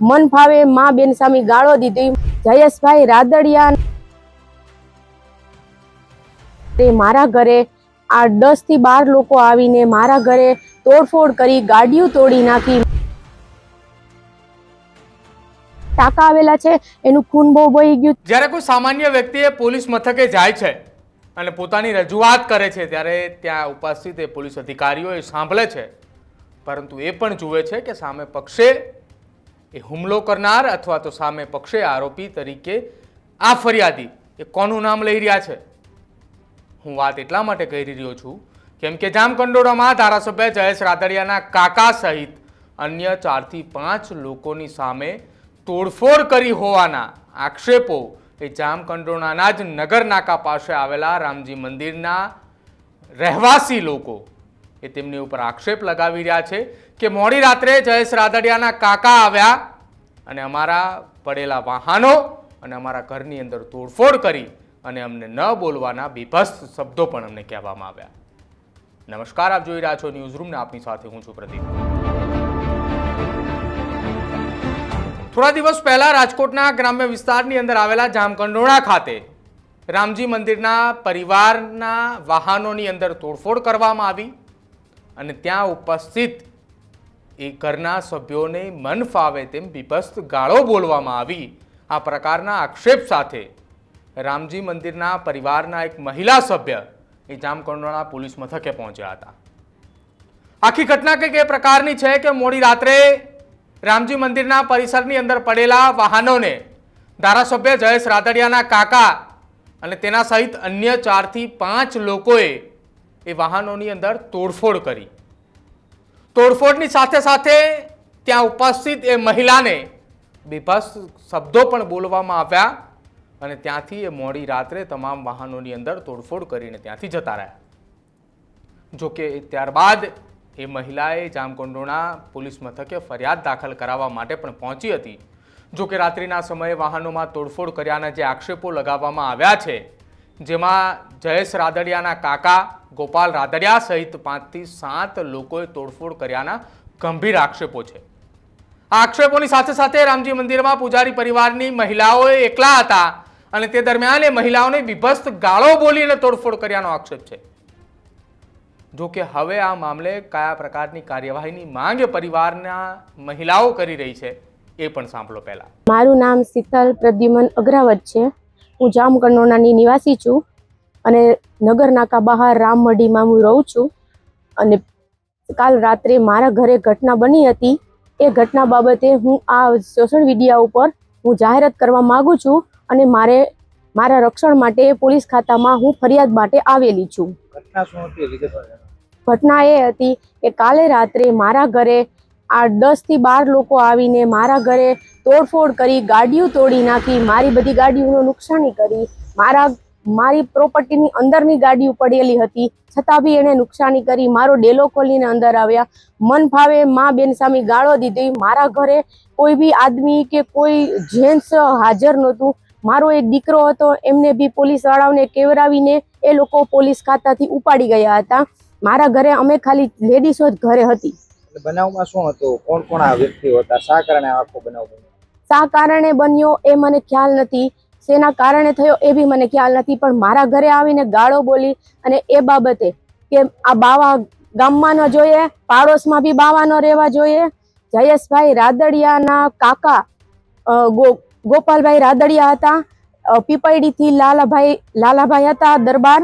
મન ફાવે મા બેન સામે ગાળો દીધી। જયેશભાઈ રાદડિયા મારા ઘરે આ 10 થી 12 લોકો આવીને મારા ઘરે તોડફોડ કરી, ગાડીઓ તોડી નાખી। टाका आवेला छे एनु खून बहु बही गयुं। જ્યારે કોઈ સામાન્ય વ્યક્તિએ પોલીસ મથકે જાય છે અને પોતાની રજૂઆત કરે છે ત્યારે ત્યાં ઉપસ્થિત પોલીસ અધિકારીઓ એ સાંભળે છે, પરંતુ એ પણ જુએ છે કે સામે પક્ષે એ હુમલો કરનાર અથવા તો સામે પક્ષે આરોપી તરીકે આ ફરિયાદી એ કોનું નામ લઈ રહ્યા છે। હું વાત એટલા માટે કહી રહ્યો છું કેમ કે જામકંડોળામાં ધારાસભ્ય જયેશ રાદડિયાના કાકા સહિત અન્ય 4 થી 5 લોકોની સામે તોડફોડ કરી હોવાના આક્ષેપો એ જામકંડોળાના જ નગર નાકા પાસે આવેલા રામજી મંદિરના રહેવાસી લોકો એ તેમની ઉપર આક્ષેપ લગાવી રહ્યા છે કે મોડી રાત્રે જયેશ રાદડિયાના કાકા આવ્યા અને અમારા પડેલા વાહનો અને અમારા ઘરની અંદર તોડફોડ કરી અને અમને ન બોલવાના બીભત્સ શબ્દો પણ અમને કહેવામાં આવ્યા। નમસ્કાર, આપ જોઈ રહ્યા છો ન્યૂઝ રૂમ ને આપની સાથે હું છું પ્રદીપ। થોડા દિવસ પહેલા રાજકોટના ગ્રામ્ય વિસ્તારની અંદર આવેલા જામકંડોળા ખાતે રામજી મંદિરના પરિવારના વાહનોની અંદર તોડફોડ કરવામાં આવી અને ત્યાં ઉપસ્થિત એ ઘરના સભ્યોને મન ફાવે તેમ બીભત્સ ગાળો બોલવામાં આવી। આ પ્રકારના આક્ષેપ સાથે રામજી મંદિરના પરિવારના એક મહિલા સભ્ય એ જામકંડોળા પોલીસ મથકે પહોંચ્યા હતા। આખી ઘટના કંઈક એ પ્રકારની છે કે મોડી રાત્રે રામજી મંદિરના પરિસરની અંદર પડેલા વાહનોને ધારાસભ્ય જયેશ રાદડિયાના કાકા અને તેના સહિત અન્ય 4 થી 5 લોકોએ એ વાહનોની અંદર તોડફોડ કરી। તોડફોડની સાથે સાથે ત્યાં ઉપસ્થિત એ મહિલાને બીભત્સ શબ્દો પણ બોલવામાં આવ્યા અને ત્યાંથી એ મોડી રાત્રે તમામ વાહનોની અંદર તોડફોડ કરીને ત્યાંથી જતા રહ્યા। જોકે ત્યારબાદ એ મહિલાએ જામકંડોળા પોલીસ મથકે ફરિયાદ દાખલ કરાવવા માટે પણ પહોંચી હતી। જોકે રાત્રિના સમયે વાહનોમાં તોડફોડ કર્યાના જે આક્ષેપો લગાવવામાં આવ્યા છે, જેમાં જયેશ રાદડિયાના કાકા ગોપાલ રાદડિયા સહિત 5 થી 7 લોકોએ તોડફોડ કર્યાના ગંભીર આક્ષેપો છે। આ આક્ષેપોની સાથે સાથે રામજી મંદિરમાં પૂજારી પરિવારની મહિલાઓ એકલા હતા અને તે દરમિયાન એ મહિલાઓને બીભત્સ ગાળો બોલીને તોડફોડ કર્યાનો આક્ષેપ છે। જો કે હવે આ મામલે કયા પ્રકારની કાર્યવાહીની માંગ પરિવારના મહિલાઓ કરી રહી છે એ પણ સાંભળો। પહેલા મારું નામ શીતલ પ્રદ્યુમન અગ્રાવત છે। હું જામકંડોળાની નિવાસી છું અને નગર નાકા બહાર રામમઢીમાં હું રહું છું અને કાલ રાત્રે મારા ઘરે ઘટના બની હતી। એ ઘટના બાબતે હું આ સોશિયલ મીડિયા ઉપર હું જાહેરાત કરવા માંગુ છું અને મારા રક્ષણ માટે પોલીસ ખાતામાં હું ફરિયાદ માટે આવેલી છું। ઘટના શું હતી? ઘટના એ હતી કે કાલે રાત્રે મારા ઘરે આ 10 થી 12 લોકો આવીને મારા ઘરે તોડફોડ કરી, ગાડીઓ તોડી નાખી, મારી બધી ગાડીઓનું નુકસાની કરી। મારી પ્રોપર્ટીની અંદરની ગાડીઓ પડેલી હતી છતાં બી એને નુકસાની કરી। મારો ડેલો ખોલીને અંદર આવ્યા, મન ફાવે મા બેન સામે ગાળો દીધી। મારા ઘરે કોઈ બી આદમી કે કોઈ જેન્ટ્સ હાજર નહોતું। મારો એક દીકરો હતો, એમને બી પોલીસ વાળાઓને કેવરાવીને એ લોકો પોલીસ ખાતાથી ઉપાડી ગયા હતા। મારા ઘરે અમે ખાલી લેડીઝો જ ઘરે હતી। બનાવમાં શું હતું? કોણ કોણ આ વ્યક્તિઓ હતા? શા કારણે આખો બનાવ બન્યો? શા કારણે બન્યો એ મને ખ્યાલ નથી, શેના કારણે થયો એ બી મને ખ્યાલ નથી, પણ મારા ઘરે આવીને ગાળો બોલી અને એ બાબતે કે આ બાવા ગામમાં ન જોઈએ, પાડોશમાં બી બાવા ન રહેવા જોઈએ। જયેશભાઈ રાદડિયાના કાકા ગોપાલભાઈ રાદડિયા હતા। પીપળડી થી લાલાભાઈ હતા દરબાર,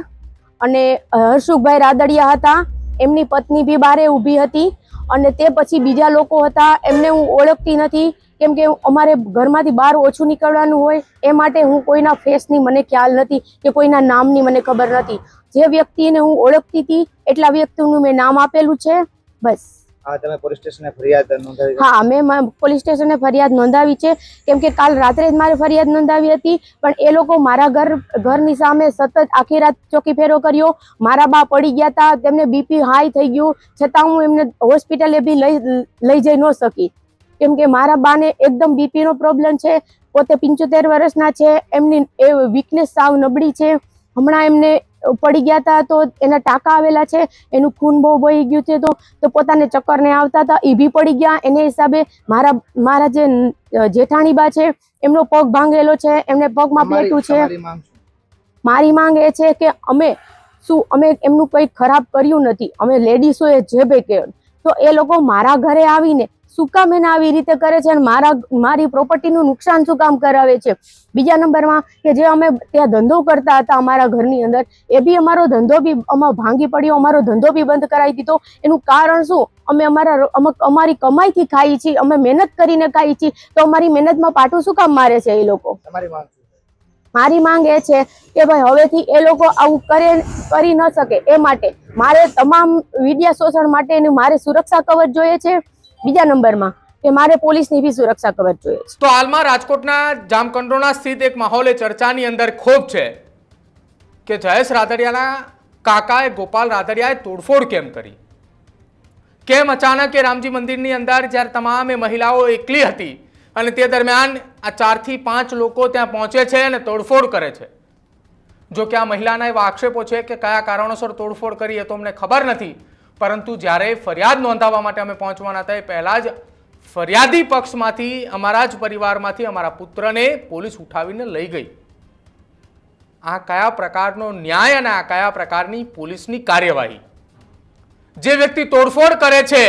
અને હર્ષુભાઈ રાદડિયા હતા। એમની પત્ની બી બારે ઊભી હતી અને તે પછી બીજા લોકો હતા, એમને હું ઓળખતી નથી કેમ કે અમારે ઘરમાંથી બહાર ઓછું નીકળવાનું હોય એ માટે હું કોઈના ફેસની મને ખ્યાલ નથી કે કોઈના નામની મને ખબર નથી। જે વ્યક્તિને હું ઓળખતી હતી એટલા વ્યક્તિનું મેં નામ આપેલું છે, બસ। તમે પોલીસ સ્ટેશને ફરિયાદ નોંધાવી? હા, મેં પોલીસ સ્ટેશને ફરિયાદ નોંધાવી છે કેમ કે કાલ રાત્રે જ મારે ફરિયાદ નોંધાવી હતી, પણ એ લોકો મારા ઘરની સામે સતત આખી રાત ચોકી ફેરો કર્યો। મારા બા પડી ગયા હતા, તેમને બીપી હાઈ થઈ ગયું, છતાં હું એમને હોસ્પિટલે બી લઈ જઈ ન શકી કેમ કે મારા બાને એકદમ બીપીનો પ્રોબ્લેમ છે। પોતે 75 વર્ષના છે, એમની વીકનેસ સાવ નબળી છે। હમણાં એમને પડી ગયા હતા તો એના ટાંકા આવેલા છે, એનું ખૂન બહુ વહી ગયું છે, તો પોતાને ચક્કર ને આવતા હતા, એ બી પડી ગયા. એને હિસાબે મારા જે જેઠાણી બા છે એમનો પગ ભાંગેલો છે, એમને પગમાં પેટું છે. તમારી માંગ શું? મારી માંગ એ છે કે અમે એમનું કંઈ ખરાબ કર્યું નથી, અમે લેડીઝોએ જે બે કે તો એ લોકો મારા ઘરે આવીને શું કામ એને આવી રીતે કરે છે અને મારી પ્રોપર્ટીનું નુકસાન શું કામ કરાવે છે. બીજા નંબરમાં કે જે અમે ત્યાં ધંધો કરતા હતા અમારા ઘરની અંદર, એ બી અમારો ધંધો બી ભાંગી પડ્યો, અમારો ધંધો બી બંધ કરાવી દીધો. એનું કારણ શું? અમે અમારી કમાઈથી ખાઈ છીએ, અમે મહેનત કરીને ખાઈ છીએ, તો અમારી મહેનતમાં પાટું શું કામ મારે છે એ લોકો? તમારી માંગ શું? મારી માંગ એ છે કે ભાઈ હવેથી એ લોકો આવું કરી ન શકે એ માટે મારે તમામ વિદ્યા શોષણ માટેનું મારે સુરક્ષા કવચ જોઈએ છે. બીજા નંબરમાં કે મારે પોલીસની બી સુરક્ષા કવચ જોઈએ છે. તો હાલમાં રાજકોટના જામકંડોરણા સ્થિત એક માહોલે ચર્ચાની અંદર ખૂબ છે કે જયેશ રાદડિયાના કાકાએ ગોપાલ રાદડિયાએ તોડફોડ કેમ કરી, કેમ અચાનક એ રામજી મંદિરની અંદર જ્યારે તમામ એ મહિલાઓ એકલી હતી અને તે દરમિયાન આ 4 થી 5 લોકો ત્યાં પહોંચે છે અને તોડફોડ કરે છે. જો કે આ મહિલાના એવા આક્ષેપો છે કે કયા કારણોસર તોડફોડ કરી એ તો અમને ખબર નથી, પરંતુ જ્યારે ફરિયાદ નોંધાવવા માટે અમે પહોંચવાના હતા એ પહેલાં જ ફરિયાદી પક્ષમાંથી અમારા જ પરિવારમાંથી અમારા પુત્રને પોલીસ ઉઠાવીને લઈ ગઈ. આ કયા પ્રકારનો ન્યાય અને આ કયા પ્રકારની પોલીસની કાર્યવાહી? જે વ્યક્તિ તોડફોડ કરે છે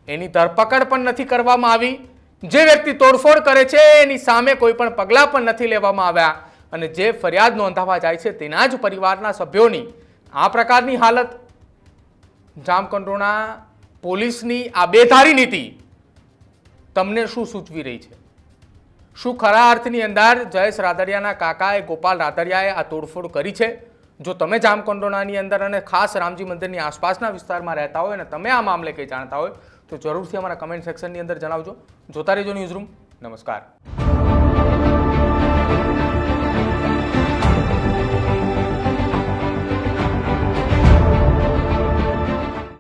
એની ધરપકડ પણ નથી કરવામાં આવી, જે વ્યક્તિ તોડફોડ કરે છે એની સામે કોઈ પણ પગલાં પણ નથી લેવામાં આવ્યા, અને જે ફરિયાદ નોંધાવવા જાય છે તેના જ પરિવારના સભ્યોની આ પ્રકારની હાલત. જામકંડોરણા પોલીસની આ બેધારી નીતિ તમને શું સૂચવી રહી છે? શું ખરા અર્થની અંદર જયેશ રાદડિયાના કાકાએ ગોપાલ રાદડિયાએ આ તોડફોડ કરી છે? જો તમે જામકંડોરણાની અંદર અને ખાસ રામજી મંદિરની આસપાસના વિસ્તારમાં રહેતા હોય અને તમે આ મામલે કંઈ જાણતા હોય તો જરૂરથી અમારા કમેન્ટ સેક્શનની અંદર જણાવજો. જોતા રહેજો ન્યૂઝરૂમ. નમસ્કાર.